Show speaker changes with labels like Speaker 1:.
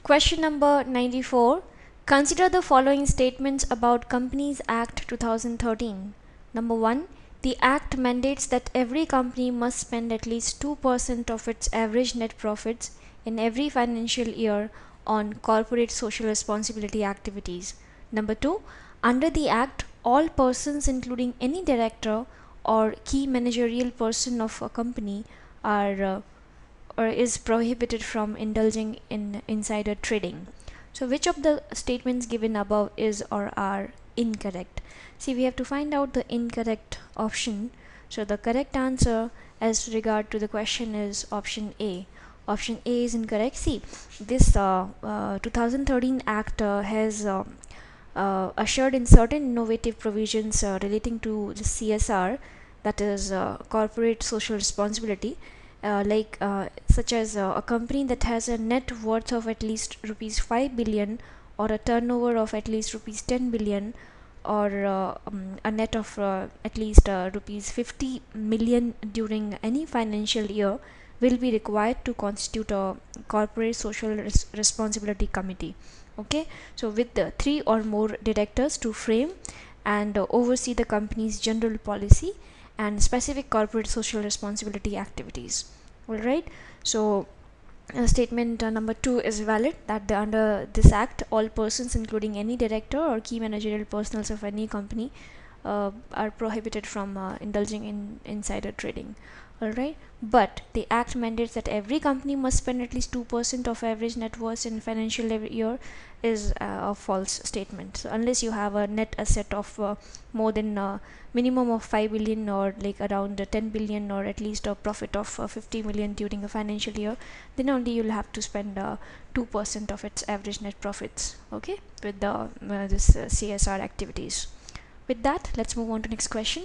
Speaker 1: Question number 94. Consider the following statements about Companies Act 2013. Number 1. The Act mandates that every company must spend at least 2% of its average net profits in every financial year on corporate social responsibility activities. Number 2. Under the Act, all persons, including any director or key managerial person of a company, are or is prohibited from indulging in insider trading. So, which of the statements given above is or are incorrect? See, we have to find out the incorrect option. So, the correct answer as regard to the question is option A. Option A is incorrect. See, this 2013 Act has ushered in certain innovative provisions relating to the CSR, that is corporate social responsibility, such as a company that has a net worth of at least rupees 5 billion or a turnover of at least rupees 10 billion or a net of at least rupees 50 million during any financial year will be required to constitute a corporate social responsibility committee. Okay, so with the 3 or more directors to frame and oversee the company's general policy and specific corporate social responsibility activities. All right, so statement number 2 is valid, that under this act all persons, including any director or key managerial personnel of any company, are prohibited from indulging in insider trading. All right, but the act mandates that every company must spend at least 2% of average net worth in financial year is a false statement. So unless you have a net asset of more than minimum of 5 billion or like around 10 billion or at least a profit of 50 million during a financial year, then only you'll have to spend 2% of its average net profits, okay, with the this CSR activities. With that, let's move on to next question.